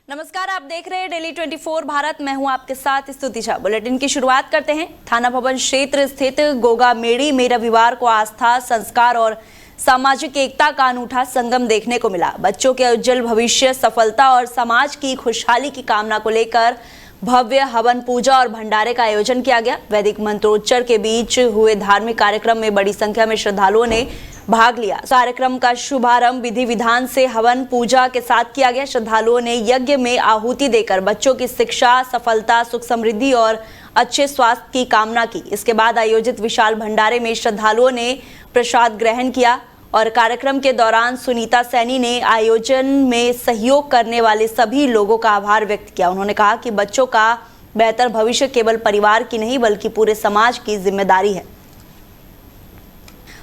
नमस्कार, आप देख रहे हैं डेली 24 भारत। मैं हूं आपके साथ स्तुति झा। बुलेटिन की शुरुआत करते हैं। थाना भवन क्षेत्र स्थित गोगा मेड़ी में रविवार को आस्था, संस्कार और सामाजिक एकता का अनूठा संगम देखने को मिला। बच्चों के उज्जवल भविष्य, सफलता और समाज की खुशहाली की कामना को लेकर भव्य हवन पूजा और भंडारे का आयोजन किया गया। वैदिक मंत्रोच्चार के बीच हुए धार्मिक कार्यक्रम में बड़ी संख्या में श्रद्धालुओं ने भाग लिया। कार्यक्रम का शुभारंभ विधि विधान से हवन पूजा के साथ किया गया। श्रद्धालुओं ने यज्ञ में आहुति देकर बच्चों की शिक्षा, सफलता, सुख समृद्धि और अच्छे स्वास्थ्य की कामना की। इसके बाद आयोजित विशाल भंडारे में श्रद्धालुओं ने प्रसाद ग्रहण किया और कार्यक्रम के दौरान सुनीता सैनी ने आयोजन में सहयोग करने वाले सभी लोगों का आभार व्यक्त किया। उन्होंने कहा कि बच्चों का बेहतर भविष्य केवल परिवार की नहीं बल्कि पूरे समाज की जिम्मेदारी है।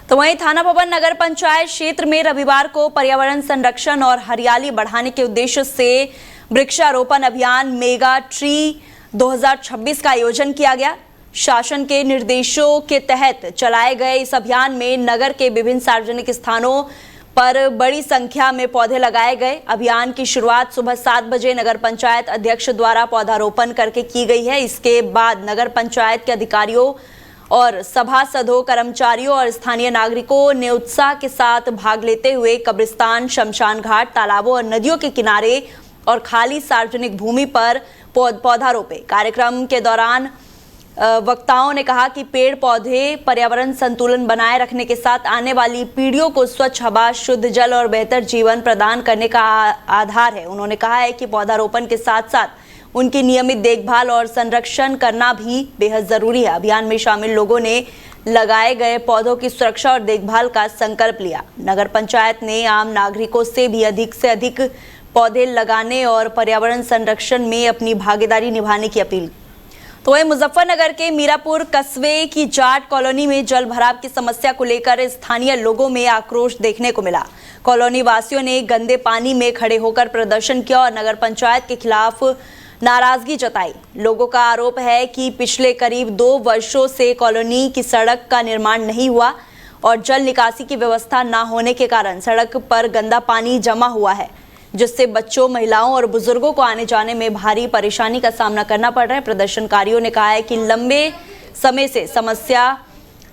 तो वहीं थाना भवन नगर पंचायत क्षेत्र में रविवार को पर्यावरण संरक्षण और हरियाली बढ़ाने के उद्देश्य से वृक्षारोपण अभियान मेगा ट्री 2026 का आयोजन किया गया। शासन के निर्देशों के तहत चलाए गए इस अभियान में नगर के विभिन्न सार्वजनिक स्थानों पर बड़ी संख्या में पौधे लगाए गए। अभियान की शुरुआत सुबह 7 बजे नगर पंचायत अध्यक्ष द्वारा पौधारोपण करके की गई है। इसके बाद नगर पंचायत के अधिकारियों और सभासदों, कर्मचारियों और स्थानीय नागरिकों ने उत्साह के साथ भाग लेते हुए कब्रिस्तान, शमशान घाट, तालाबों और नदियों के किनारे और खाली सार्वजनिक भूमि पर पौधा रोपे। कार्यक्रम के दौरान वक्ताओं ने कहा कि पेड़ पौधे पर्यावरण संतुलन बनाए रखने के साथ आने वाली पीढ़ियों को स्वच्छ हवा, शुद्ध जल और बेहतर जीवन प्रदान करने का आधार है। उन्होंने कहा है कि पौधारोपण के साथ साथ उनकी नियमित देखभाल और संरक्षण करना भी बेहद जरूरी है। अभियान में शामिल लोगों ने लगाए गए पौधों की सुरक्षा और देखभाल का संकल्प लिया। नगर पंचायत ने आम नागरिकों से भी अधिक से अधिक पौधे लगाने और पर्यावरण संरक्षण में अपनी भागीदारी निभाने की अपील। तो वहीं मुजफ्फरनगर के मीरापुर कस्बे की जाट कॉलोनी में जल भराव की समस्या को लेकर स्थानीय लोगों में आक्रोश देखने को मिला। कॉलोनी वासियों ने गंदे पानी में खड़े होकर प्रदर्शन किया और नगर पंचायत के खिलाफ नाराजगी जताई। लोगों का आरोप है कि पिछले करीब 2 वर्षों से कॉलोनी की सड़क का निर्माण नहीं हुआ और जल निकासी की व्यवस्था न होने के कारण सड़क पर गंदा पानी जमा हुआ है, जिससे बच्चों, महिलाओं और बुजुर्गों को आने जाने में भारी परेशानी का सामना करना पड़ रहा है। प्रदर्शनकारियों ने कहा है कि लंबे समय से समस्या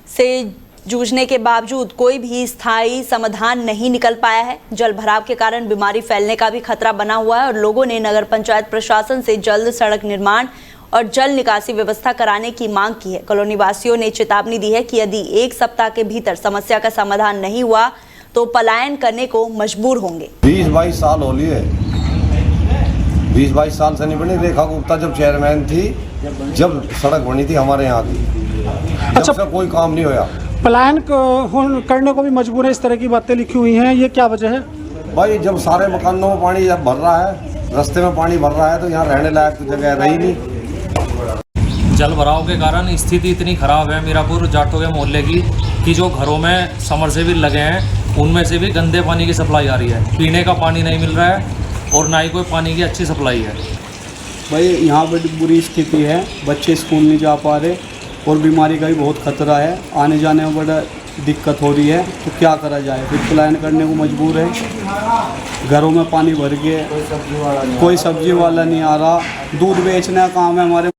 से जूझने के बावजूद कोई भी स्थायी समाधान नहीं निकल पाया है। जल भराव के कारण बीमारी फैलने का भी खतरा बना हुआ है और लोगों ने नगर पंचायत प्रशासन से जल्द सड़क निर्माण और जल निकासी व्यवस्था कराने की मांग की है। कॉलोनी वासियों ने चेतावनी दी है कि यदि 1 सप्ताह के भीतर समस्या का समाधान नहीं हुआ तो पलायन करने को मजबूर होंगे। 20-22 साल हो लिए, 20-22 साल से नहीं बनी। रेखा गुप्ता जब चेयरमैन थी, जब सड़क बनी थी हमारे यहाँ की, जब से कोई काम नहीं होया। पलायन करने को भी मजबूर है, इस तरह की बातें लिखी हुई हैं, ये क्या वजह है? भाई जब सारे मकानों में पानी जब भर रहा है, रास्ते में पानी भर रहा है, तो यहाँ रहने लायक तो जगह रही नहीं। जल भराव के कारण स्थिति इतनी खराब है मीरापुर जाटों के मोहल्ले की कि जो घरों में समरसेबिल लगे हैं उनमें से भी गंदे पानी की सप्लाई आ रही है। पीने का पानी नहीं मिल रहा है और ना ही कोई पानी की अच्छी सप्लाई है। भाई यहाँ बड़ी बुरी स्थिति है, बच्चे स्कूल नहीं जा पा रहे और बीमारी का भी बहुत खतरा है। आने जाने में बड़ा दिक्कत हो रही है, तो क्या करा जाए? फिर पलायन करने को मजबूर है। घरों में पानी भर के कोई सब्जी वाला नहीं आ रहा, दूध बेचने का काम है हमारे।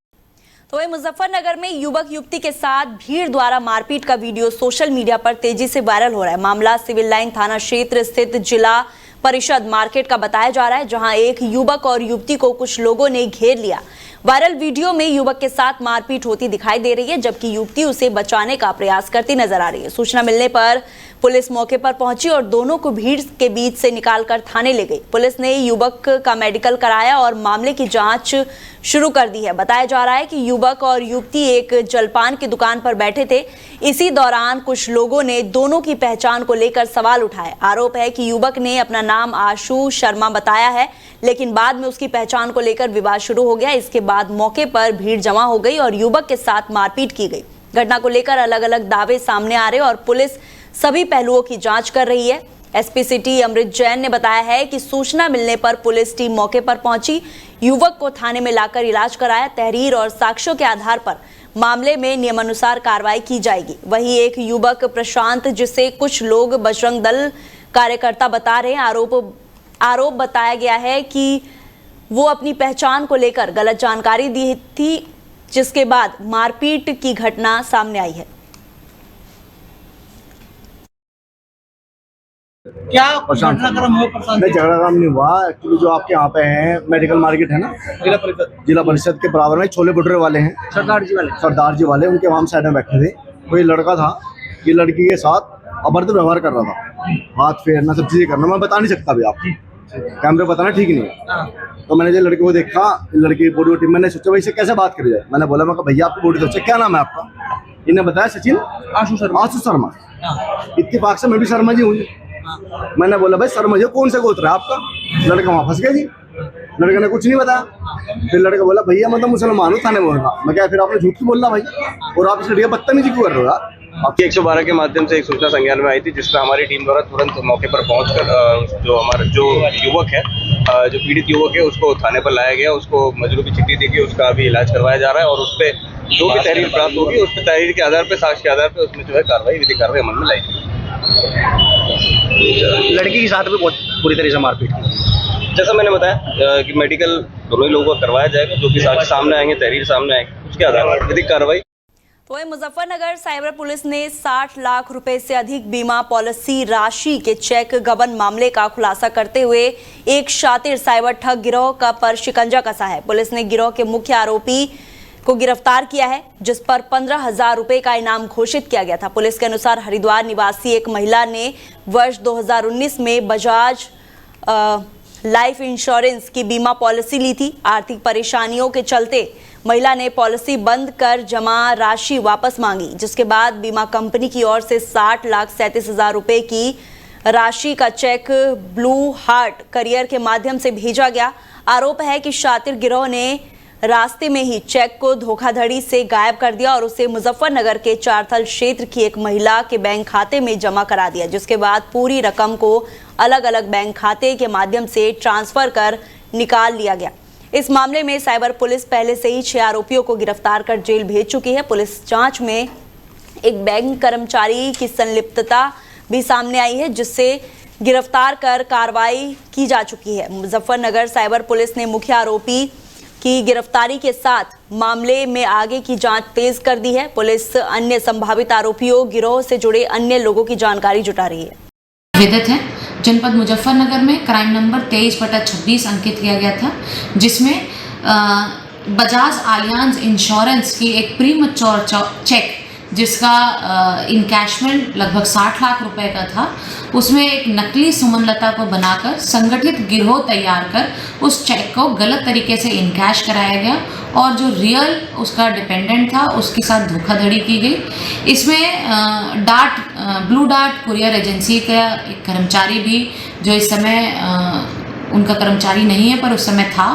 तो वहीं मुजफ्फरनगर में युवक युवती के साथ भीड़ द्वारा मारपीट का वीडियो सोशल मीडिया पर तेजी से वायरल हो रहा है। मामला सिविल लाइन थाना क्षेत्र स्थित जिला परिषद मार्केट का बताया जा रहा है, जहां एक युवक और युवती को कुछ लोगों ने घेर लिया। वायरल वीडियो में युवक के साथ मारपीट होती दिखाई दे रही है, जबकि युवती उसे बचाने का प्रयास करती नजर आ रही है। सूचना मिलने पर पुलिस मौके पर पहुंची और दोनों को भीड़ के बीच से निकालकर थाने ले गई। पुलिस ने युवक का मेडिकल कराया और मामले की जांच शुरू कर दी है। बताया जा रहा है कि युवक और युवती एक जलपान की दुकान पर बैठे थे। इसी दौरान कुछ लोगों ने दोनों की पहचान को लेकर सवाल उठाए। आरोप है कि युवक ने अपना नाम आशु शर्मा बताया है, लेकिन बाद में उसकी पहचान को लेकर विवाद शुरू हो गया। इसके बाद मौके पर भीड़ जमा हो गई और युवक के साथ मारपीट की गई। घटना को लेकर अलग अलग दावे सामने आ रहे और पुलिस सभी पहलुओं की जांच कर रही है। एसपी सिटी अमृत जैन ने बताया है कि सूचना मिलने पर पुलिस टीम मौके पर पहुंची, युवक को थाने में लाकर इलाज कराया। तहरीर और साक्ष्यों के आधार पर मामले में नियमानुसार कार्रवाई की जाएगी। वहीं एक युवक प्रशांत, जिसे कुछ लोग बजरंग दल कार्यकर्ता बता रहे हैं, आरोप बताया गया है कि वो अपनी पहचान को लेकर गलत जानकारी दी थी, जिसके बाद मारपीट की घटना सामने आई है। क्या घटनाक्रम हुआ प्रशांत? नहीं, झगड़ाक्रम नहीं हुआ। एक्चुअली जो आपके यहाँ पे है मेडिकल मार्केट है ना, जिला परिषद के बराबर में छोले भटूरे वाले हैं, सरदार जी वाले, उनके वहाँ साइड में बैठे थे। कोई लड़का था, ये लड़की के साथ अभद्र व्यवहार कर रहा था, हाथ फेरना, सब चीजें करना। मैं बता नहीं सकता अभी आपको, कैमरे बताना ठीक नहीं है। तो मैंने जो लड़के को देखा, लड़की की बॉडी वोडी, मैंने सोचा भाई इससे कैसे बात करी जाए। मैंने बोला, मैं कहा भैया आपकी बॉडी तो अच्छा, क्या नाम है आपका? इन्हें बताया सचिन आशु शर्मा। इत्तेफाक से मैं भी शर्मा जी हूँ। मैंने बोला भाई शर्मा जी कौन सा गोत्र है आपका? लड़का वहाँ फंस गया जी, लड़के ने कुछ नहीं बताया। फिर लड़का बोला भैया मैं तो मुसलमान हूँ, थाने बोल रहा। मैं क्या फिर आपने झूठ क्यों बोल रहा भाई, और आप इस लड़के बदतमीजी क्यों कर रहे हो यार? आपकी 112 के माध्यम से एक सूचना संज्ञान में आई थी, जिसमें हमारी टीम द्वारा तुरंत मौके पर पहुंचकर जो हमारा जो युवक है, जो पीड़ित युवक है, उसको थाने पर लाया गया। उसको मजलूम की चिट्ठी देके उसका अभी इलाज करवाया जा रहा है, और उस पर जो भी तहरीर प्राप्त होगी, उस पर तहरीर के आधार पर, साक्ष्य के आधार पर उसमें जो है कार्रवाई, विधिक कार्रवाई अमल में लाई जाएगी। लड़की के साथ भी बहुत बुरी तरह से मारपीट की। जैसा मैंने बताया कि मेडिकल दोनों ही लोगों को करवाया जाएगा, जो भी साक्ष्य सामने आएंगे, तहरीर सामने आएंगे, उसके आधार पर विधिक कार्रवाई। तो वहीं मुजफ्फरनगर साइबर पुलिस ने 60 लाख रुपए से अधिक बीमा पॉलिसी राशि के चेक गबन मामले का खुलासा करते हुए एक शातिर साइबर ठग गिरोह का पर शिकंजा कसा है। पुलिस ने गिरोह के मुख्य आरोपी को गिरफ्तार किया है, जिस पर 15,000 रुपए का इनाम घोषित किया गया था। पुलिस के अनुसार हरिद्वार निवासी एक महिला ने वर्ष 2019 में बजाज लाइफ इंश्योरेंस की बीमा पॉलिसी ली थी। आर्थिक परेशानियों के चलते महिला ने पॉलिसी बंद कर जमा राशि वापस मांगी, जिसके बाद बीमा कंपनी की ओर से 60,37,000 रुपए की राशि का चेक ब्लू हार्ट करियर के माध्यम से भेजा गया। आरोप है कि शातिर गिरोह ने रास्ते में ही चेक को धोखाधड़ी से गायब कर दिया और उसे मुजफ्फरनगर के चारथल क्षेत्र की एक महिला के बैंक खाते में जमा करा दिया, जिसके बाद पूरी रकम को अलग अलग बैंक खाते के माध्यम से ट्रांसफर कर निकाल लिया गया। इस मामले में साइबर पुलिस पहले से ही 6 आरोपियों को गिरफ्तार कर जेल भेज चुकी है। पुलिस जांच में एक बैंक कर्मचारी की संलिप्तता भी सामने आई है, जिससे गिरफ्तार कर कार्रवाई की जा चुकी है। मुजफ्फरनगर साइबर पुलिस ने मुख्य आरोपी की गिरफ्तारी के साथ मामले में आगे की जांच तेज कर दी है। पुलिस अन्य संभावित आरोपियों, गिरोह से जुड़े अन्य लोगों की जानकारी जुटा रही है। विदित है, जनपद मुजफ्फरनगर में क्राइम नंबर 23/26 अंकित किया गया था, जिसमें बजाज आलियांज इंश्योरेंस की एक प्रीमच्योर चेक, जिसका इनकैशमेंट लगभग 60 लाख रुपए का था, उसमें एक नकली सुमनलता को बनाकर संगठित गिरोह तैयार कर उस चेक को गलत तरीके से इनकैश कराया गया और जो रियल उसका डिपेंडेंट था उसके साथ धोखाधड़ी की गई। इसमें ब्लू डार्ट कुरियर एजेंसी का एक कर्मचारी भी, जो इस समय उनका कर्मचारी नहीं है पर उस समय था,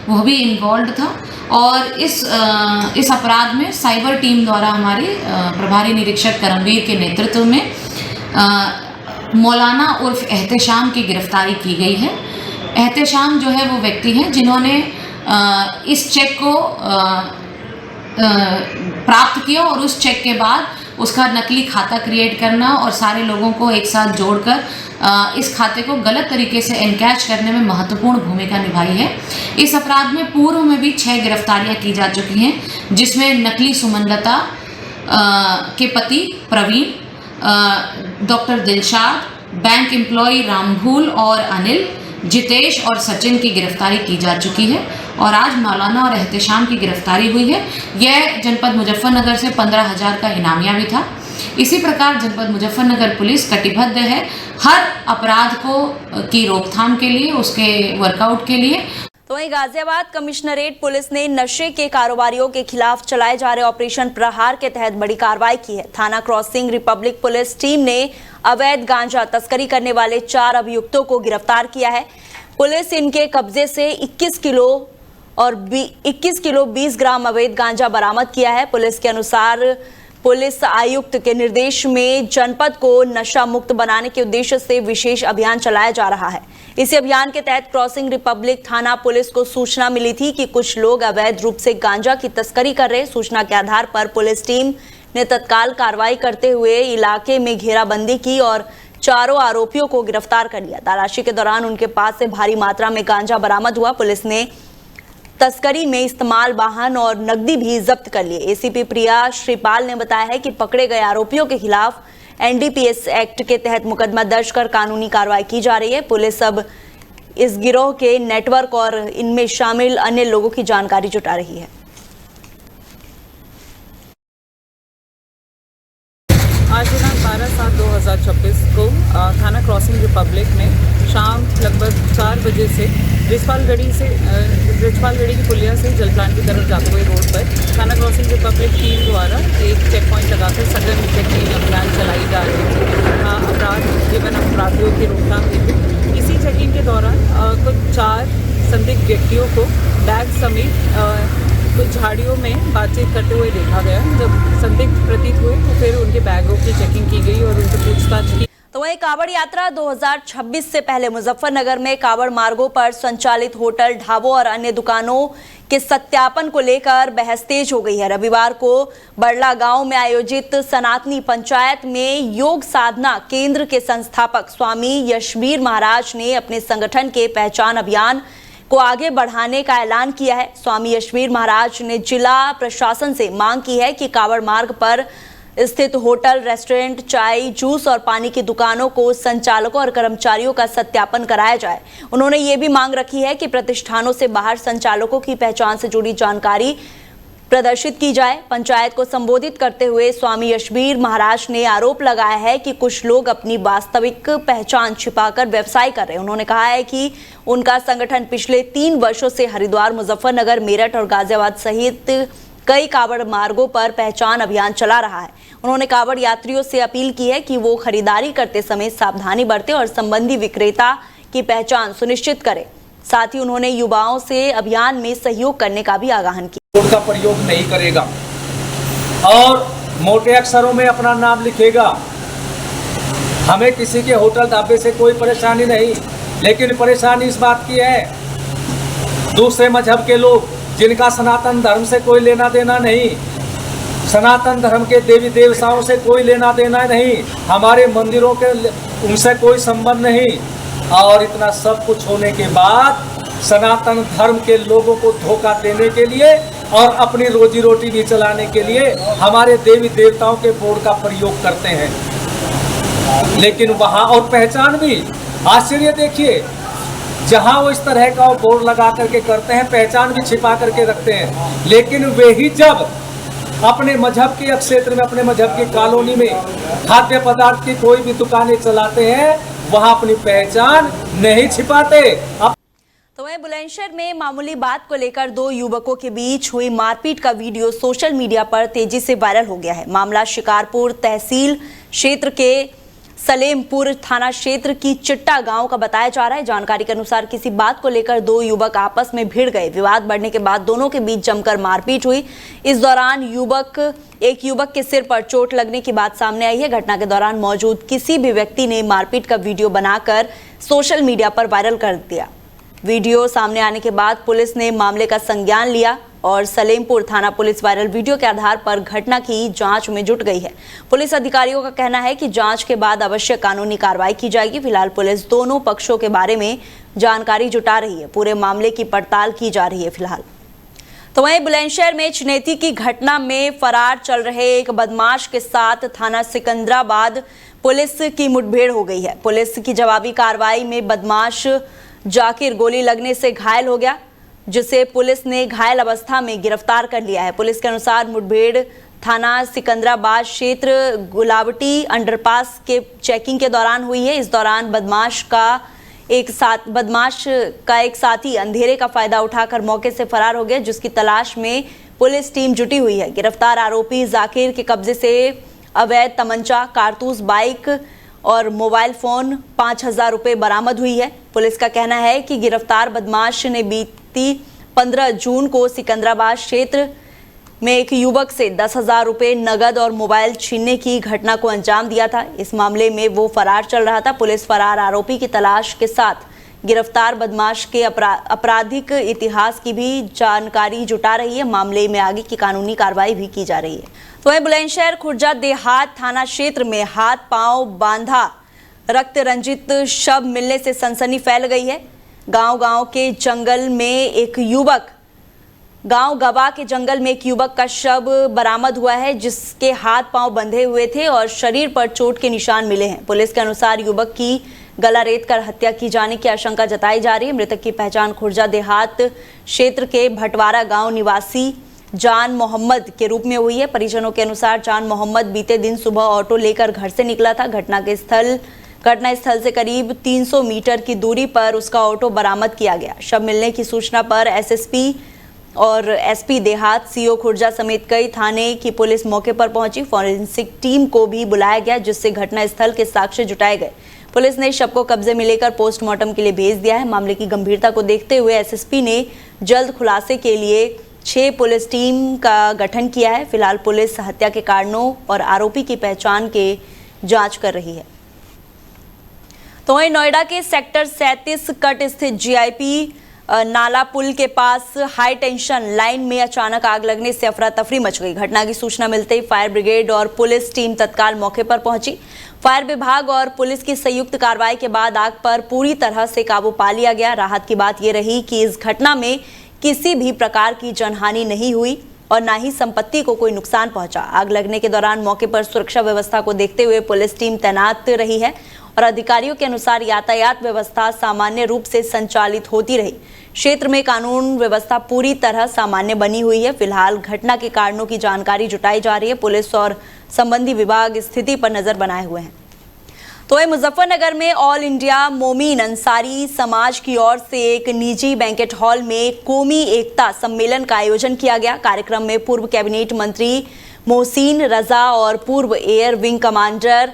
वह भी इन्वॉल्व था। और इस अपराध में साइबर टीम द्वारा हमारी प्रभारी निरीक्षक करमवीर के नेतृत्व में मौलाना उर्फ एहतेशाम की गिरफ्तारी की गई है। एहतेशाम जो है वो व्यक्ति हैं जिन्होंने इस चेक को प्राप्त किया और उस चेक के बाद उसका नकली खाता क्रिएट करना और सारे लोगों को एक साथ जोड़कर इस खाते को गलत तरीके से एनकैश करने में महत्वपूर्ण भूमिका निभाई है। इस अपराध में पूर्व में भी 6 गिरफ्तारियां की जा चुकी हैं, जिसमें नकली सुमनलता के पति Praveen, doctor Dilshad, bank employee Rambhool और अनिल, जितेश और सचिन की गिरफ्तारी की जा चुकी है और आज मौलाना और एहतेशाम की गिरफ्तारी हुई है। यह जनपद मुजफ्फरनगर से 15,000 का इनामिया भी था। इसी प्रकार जनपद मुजफ्फरनगर पुलिस कटिबद्ध है हर अपराध की रोकथाम के लिए, उसके वर्कआउट के लिए। तो वहीं गाजियाबाद कमिश्नरेट पुलिस ने नशे के कारोबारियों के खिलाफ चलाए जा रहे ऑपरेशन प्रहार के तहत बड़ी कार्रवाई की है। थाना क्रॉसिंग रिपब्लिक पुलिस टीम ने अवैध गांजा तस्करी करने वाले 4 अभियुक्तों को गिरफ्तार किया है। पुलिस इनके कब्जे से 21 किलो 20 ग्राम अवैध गांजा बरामद किया है। पुलिस के अनुसार पुलिस आयुक्त के निर्देश में जनपद को नशा मुक्त बनाने के उद्देश्य से विशेष अभियान चलाया जा रहा है। इसी अभियान के तहत क्रॉसिंग रिपब्लिक थाना पुलिस को सूचना मिली थी कि कुछ लोग अवैध रूप से गांजा की तस्करी कर रहे। सूचना के आधार पर पुलिस टीम ने तत्काल कार्रवाई करते हुए इलाके में घेराबंदी की और चारों आरोपियों को गिरफ्तार कर लिया। तलाशी के दौरान उनके पास से भारी मात्रा में गांजा बरामद हुआ। पुलिस ने तस्करी में इस्तेमाल वाहन और नकदी भी जब्त कर लिए। एसीपी प्रिया श्रीपाल ने बताया है कि पकड़े गए आरोपियों के खिलाफ एनडीपीएस एक्ट के तहत मुकदमा दर्ज कर कानूनी कार्रवाई की जा रही है। पुलिस अब इस गिरोह के नेटवर्क और इनमें शामिल अन्य लोगों की जानकारी जुटा रही है। आज दिनांक 12/7/2026 को थाना क्रॉसिंग रिपब्लिक में शाम लगभग 4 बजे से रिचपालगढ़ी की पुलिया से जलप्लान की तरफ जाते हुए रोड पर थाना क्रॉसिंग रिपब्लिक टीम द्वारा एक चेक पॉइंट लगाकर सघन चेकिंग अभियान चलाई जा रही थी अपराधियों की रोकथाम हेतु। इसी चेकिंग के दौरान कुछ 4 संदिग्ध व्यक्तियों को बैग समेत कुछ झाड़ियों में बातचीत करते हुए देखा गया। जब संदिग्ध प्रतीत हुए तो फिर उनके बैगों की चेकिंग की गई और उनसे पूछताछ की। तो वहीं कांवड़ यात्रा 2026 से पहले मुजफ्फरनगर में कांवड़ मार्गों पर संचालित होटल, ढाबों और अन्य दुकानों के सत्यापन को लेकर बहस तेज हो गई है। रविवार को बड़ला गांव में आयोजित सनातनी पंचायत में योग साधना केंद्र के संस्थापक स्वामी यशवीर महाराज ने अपने संगठन के पहचान अभियान को आगे बढ़ाने का ऐलान किया है। स्वामी यशवीर महाराज ने जिला प्रशासन से मांग की है कि कांवड़ मार्ग पर स्थित होटल, रेस्टोरेंट, चाय, जूस और पानी की दुकानों को संचालकों और कर्मचारियों का सत्यापन कराया जाए। उन्होंने ये भी मांग रखी है कि प्रतिष्ठानों से बाहर संचालकों की पहचान से जुड़ी जानकारी प्रदर्शित की जाए। पंचायत को संबोधित करते हुए स्वामी यशवीर महाराज ने आरोप लगाया है कि कुछ लोग अपनी वास्तविक पहचान छिपाकर व्यवसाय कर रहे हैं। उन्होंने कहा है कि उनका संगठन पिछले 3 वर्षों से हरिद्वार, मुजफ्फरनगर, मेरठ और गाजियाबाद सहित कई कांवड़ मार्गों पर पहचान अभियान चला रहा है। उन्होंने कांवड़ यात्रियों से अपील की है कि वो खरीदारी करते समय सावधानी बरतें और संबंधी विक्रेता की पहचान सुनिश्चित करें। साथ ही उन्होंने युवाओं से अभियान में सहयोग करने का भी आह्वान किया। कोड का प्रयोग नहीं करेगा और मोटे अक्षरों में अपना नाम लिखेगा। हमें किसी के होटल, ढाबे से कोई परेशानी नहीं, लेकिन परेशानी इस बात की है दूसरे मजहब के लोग जिनका सनातन धर्म से कोई लेना देना नहीं, सनातन धर्म के देवी देवताओं से कोई लेना देना नहीं, हमारे मंदिरों के उनसे कोई संबंध नहीं, और इतना सब कुछ होने के बाद सनातन धर्म के लोगों को धोखा देने के लिए और अपनी रोजी रोटी भी चलाने के लिए हमारे देवी देवताओं के बोर्ड का प्रयोग करते हैं। लेकिन वहाँ और पहचान भी आश्चर्य देखिए, जहाँ वो इस तरह का बोर्ड लगा करके करते हैं, पहचान भी छिपा करके रखते हैं, लेकिन वे ही जब अपने मजहब के क्षेत्र में, अपने मजहब की कॉलोनी में खाद्य पदार्थ की कोई भी दुकानें चलाते हैं, वहाँ अपनी पहचान नहीं छिपाते। तो वहीं बुलंदशहर में मामूली बात को लेकर 2 युवकों के बीच हुई मारपीट का वीडियो सोशल मीडिया पर तेजी से वायरल हो गया है। मामला शिकारपुर तहसील क्षेत्र के सलेमपुर थाना क्षेत्र की चिट्टा गांव का बताया जा रहा है। जानकारी के अनुसार किसी बात को लेकर 2 युवक आपस में भिड़ गए। विवाद बढ़ने के बाद दोनों के बीच जमकर मारपीट हुई। इस दौरान एक युवक के सिर पर चोट लगने की बात सामने आई है। घटना के दौरान मौजूद किसी भी व्यक्ति ने मारपीट का वीडियो बनाकर सोशल मीडिया पर वायरल कर दिया। वीडियो सामने आने के बाद पुलिस ने मामले का संज्ञान लिया और सलेमपुर थाना पुलिस वायरल वीडियो के आधार पर घटना की जांच में जुट गई है। पुलिस अधिकारियों का कहना है कि जांच के बाद अवश्य कानूनी कार्रवाई की जाएगी। फिलहाल पुलिस दोनों पक्षों के बारे में जानकारी जुटा रही है। पूरे मामले की पड़ताल की जा रही है फिलहाल। तो वहीं बुलंदशहर में छिनेती की घटना में फरार चल रहे एक बदमाश के साथ थाना सिकंदराबाद पुलिस की मुठभेड़ हो गई है। पुलिस की जवाबी कार्रवाई में बदमाश जाकिर गोली लगने से घायल हो गया, जिसे पुलिस ने घायल अवस्था में गिरफ्तार कर लिया है। पुलिस के अनुसार मुठभेड़ थाना सिकंदराबाद क्षेत्र गुलावटी अंडरपास के चेकिंग के दौरान हुई है। इस दौरान बदमाश का एक साथी अंधेरे का फायदा उठाकर मौके से फरार हो गया, जिसकी तलाश में पुलिस टीम जुटी हुई है। गिरफ्तार आरोपी जाकिर के कब्जे से अवैध तमंचा, कारतूस, बाइक और मोबाइल फोन 5,000 रुपये बरामद हुई है। पुलिस का कहना है कि गिरफ्तार बदमाश ने बीती 15 जून को सिकंदराबाद क्षेत्र में एक युवक से 10,000 रुपये नगद और मोबाइल छीनने की घटना को अंजाम दिया था। इस मामले में वो फरार चल रहा था। पुलिस फरार आरोपी की तलाश के साथ गिरफ्तार बदमाश के आपराधिक इतिहास की भी जानकारी जुटा रही है। मामले में आगे की कानूनी कार्रवाई भी की जा रही है। तो वहीं बुलंदशहर खुर्जा देहात थाना क्षेत्र में हाथ पांव बांधा रक्त रंजित शव मिलने से सनसनी फैल गई है। गांव के जंगल में एक युवक गवा के जंगल में एक युवक का शव बरामद हुआ है, जिसके हाथ पांव बंधे हुए थे और शरीर पर चोट के निशान मिले हैं। पुलिस के अनुसार युवक की गला रेत कर हत्या की जाने की आशंका जताई जा रही है। मृतक की पहचान खुर्जा देहात क्षेत्र के भटवारा गांव निवासी जान मोहम्मद के रूप में हुई है। परिजनों के अनुसार जान मोहम्मद बीते दिन सुबह ऑटो लेकर घर से निकला था। घटना स्थल से करीब 300 मीटर की दूरी पर उसका ऑटो बरामद किया गया। शव मिलने की सूचना पर एसएसपी और एसपी देहात, सीओ खुर्जा समेत कई थाने की पुलिस मौके पर पहुंची। फॉरेंसिक टीम को भी बुलाया गया, जिससे घटना स्थल के साक्ष्य जुटाए गए। पुलिस ने शव को कब्जे में लेकर पोस्टमार्टम के लिए भेज दिया है। मामले की गंभीरता को देखते हुए एसएसपी ने जल्द खुलासे के लिए 6 पुलिस टीम का गठन किया है। फिलहाल पुलिस हत्या के कारणों और आरोपी की पहचान के जांच कर रही है। तो वहीं नोएडा के सेक्टर 37 कट स्थित जीआईपी नाला पुल के पास हाई टेंशन लाइन में अचानक आग लगने से अफरा तफरी मच गई। घटना की सूचना मिलते ही फायर ब्रिगेड और पुलिस टीम तत्काल मौके पर पहुंची। फायर विभाग और पुलिस की संयुक्त कार्रवाई के बाद आग पर पूरी तरह से काबू पा लिया गया। राहत की बात यह रही कि इस घटना में किसी भी प्रकार की जनहानि नहीं हुई और न ही संपत्ति को कोई नुकसान पहुंचा। आग लगने के दौरान मौके पर सुरक्षा व्यवस्था को देखते हुए पुलिस टीम तैनात रही है और अधिकारियों के अनुसार यातायात व्यवस्था सामान्य रूप से संचालित होती रही। क्षेत्र में कानून व्यवस्था पूरी तरह सामान्य बनी हुई है। फिलहाल घटना के कारणों की जानकारी जुटाई जा रही है। पुलिस और संबंधी विभाग स्थिति पर नजर बनाए हुए हैं। तो वहीं मुजफ्फरनगर में ऑल इंडिया मोमीन अंसारी समाज की ओर से एक निजी बैंकेट हॉल में कौमी एकता सम्मेलन का आयोजन किया गया। कार्यक्रम में पूर्व कैबिनेट मंत्री मोहसिन रजा और पूर्व air wing commander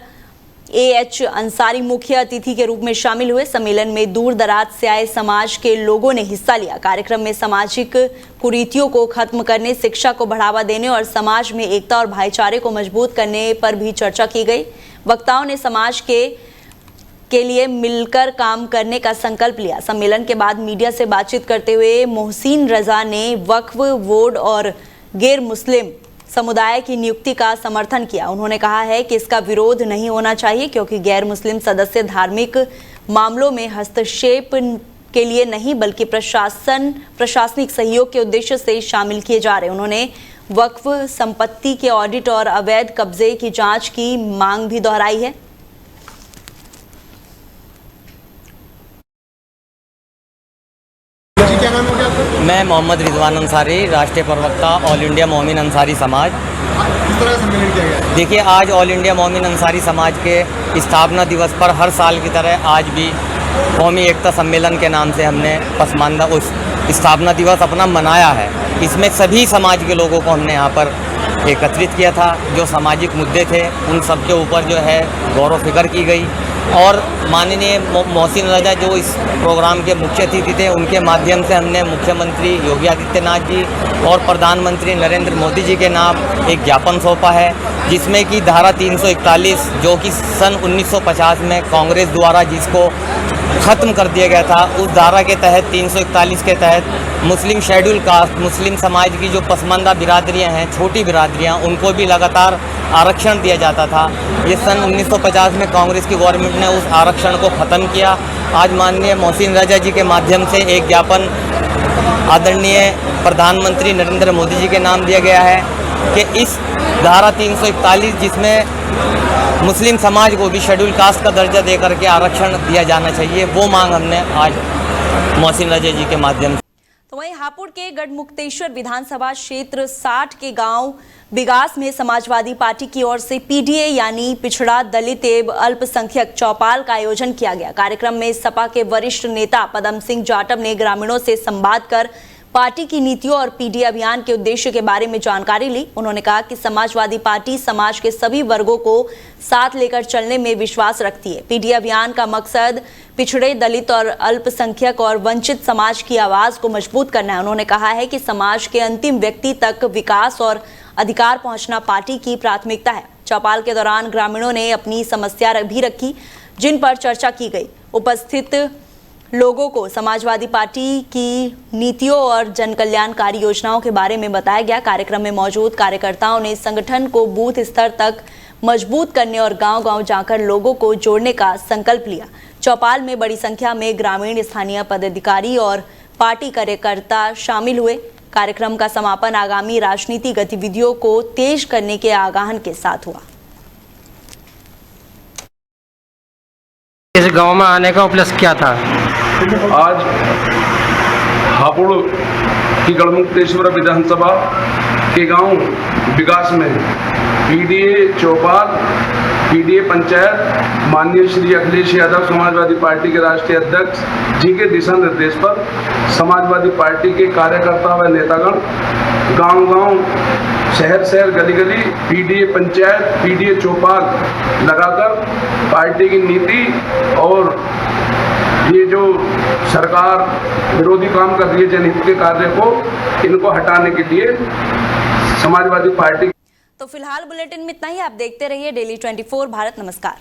AH Ansari मुख्य अतिथि के रूप में शामिल हुए। सम्मेलन में दूर दराज से आए समाज के लोगों ने हिस्सा लिया। कार्यक्रम में सामाजिक कुरीतियों को खत्म करने, शिक्षा को बढ़ावा देने और समाज में एकता और भाईचारे को मजबूत करने पर भी चर्चा की गई। वक्ताओं ने समाज के लिए मिलकर काम करने का संकल्प लिया। सम्मेलन के बाद मीडिया से बातचीत करते हुए मोहसिन रजा ने वक्फ बोर्ड और गैर मुस्लिम समुदाय की नियुक्ति का समर्थन किया। उन्होंने कहा है कि इसका विरोध नहीं होना चाहिए, क्योंकि गैर मुस्लिम सदस्य धार्मिक मामलों में हस्तक्षेप के लिए नहीं बल्कि प्रशासनिक सहयोग के उद्देश्य से शामिल किए जा रहे हैं। उन्होंने वक्फ संपत्ति के ऑडिट और अवैध कब्जे की जांच की मांग भी दोहराई है। मैं मोहम्मद रिजवान अंसारी, राष्ट्रीय प्रवक्ता ऑल इंडिया मोमिन अंसारी समाज। देखिए, आज ऑल इंडिया मोमिन अंसारी समाज के स्थापना दिवस पर हर साल की तरह आज भी कौमी एकता सम्मेलन के नाम से हमने पसमानदा उस स्थापना दिवस अपना मनाया है। इसमें सभी समाज के लोगों को हमने यहाँ पर एकत्रित किया था। जो सामाजिक मुद्दे थे उन सब के ऊपर जो है गौर फिक्र की गई और माननीय मोहसिन रजा जो इस प्रोग्राम के मुख्य अतिथि थे, उनके माध्यम से हमने मुख्यमंत्री योगी आदित्यनाथ जी और प्रधानमंत्री नरेंद्र मोदी जी के नाम एक ज्ञापन सौंपा है, जिसमें कि धारा 341 जो कि सन 1950 में कांग्रेस द्वारा जिसको ख़त्म कर दिया गया था, उस धारा के तहत 341 के तहत मुस्लिम शेड्यूल कास्ट, मुस्लिम समाज की जो पसमानदा बिरादरियाँ हैं, छोटी बिरादरियाँ, उनको भी लगातार आरक्षण दिया जाता था। ये सन 1950 में कांग्रेस की गवर्नमेंट ने उस आरक्षण को ख़त्म किया। आज माननीय मोहसिन रजा जी के माध्यम से एक ज्ञापन आदरणीय प्रधानमंत्री नरेंद्र मोदी जी के नाम दिया गया है कि इस धारा 341 जिसमें मुस्लिम समाज को भी शेड्यूल कास्ट का दर्जा दे करके आरक्षण दिया जाना चाहिए, वो मांग हमने आज मोहसिन रजा जी के माध्यम से। तो वहीं हापुड़ के गढ़मुक्तेश्वर विधानसभा क्षेत्र 60 के गांव बिगास में समाजवादी पार्टी की ओर से पीडीए यानी पिछड़ा दलित एवं अल्पसंख्यक चौपाल का आयोजन किया गया। कार्यक्रम में सपा के वरिष्ठ नेता पदम सिंह जाटव ने ग्रामीणों से संवाद कर पार्टी की नीतियों और पीडीए अभियान के उद्देश्य के बारे में जानकारी ली। उन्होंने कहा कि समाजवादी पार्टी समाज के सभी वर्गों को साथ लेकर चलने में विश्वास रखती है। पीडीए अभियान का मकसद पिछड़े, दलित और अल्पसंख्यक और वंचित समाज की आवाज को मजबूत करना है। उन्होंने कहा है कि समाज के अंतिम व्यक्ति तक विकास और अधिकार पहुंचना पार्टी की प्राथमिकता है। चौपाल के दौरान ग्रामीणों ने अपनी समस्या भी रखी, जिन पर चर्चा की गई। उपस्थित लोगों को समाजवादी पार्टी की नीतियों और जन कल्याणकारी योजनाओं के बारे में बताया गया। कार्यक्रम में मौजूद कार्यकर्ताओं ने संगठन को बूथ स्तर तक मजबूत करने और गांव-गांव जाकर लोगों को जोड़ने का संकल्प लिया। चौपाल में बड़ी संख्या में ग्रामीण, स्थानीय पदाधिकारी और पार्टी कार्यकर्ता शामिल हुए। कार्यक्रम का समापन आगामी राजनीतिक गतिविधियों को तेज करने के आह्वान के साथ हुआ। इस गांव में आने का उपलक्ष्य क्या था? आज हापुड़ की गढ़मुक्तेश्वर विधानसभा के गांव विकास में पीडीए चौपाल, पीडीए पंचायत माननीय श्री अखिलेश यादव समाजवादी पार्टी के राष्ट्रीय अध्यक्ष जी के दिशा निर्देश पर समाजवादी पार्टी के कार्यकर्ता व नेतागण गांव-गांव, शहर-शहर, गली-गली पीडीए पंचायत, पीडीए चौपाल लगाकर पार्टी की नीति और ये जो सरकार विरोधी काम कर रही है जनहित के कार्य को, इनको हटाने के लिए समाजवादी पार्टी। तो फिलहाल बुलेटिन में इतना ही। आप देखते रहिए डेली 24 भारत। नमस्कार।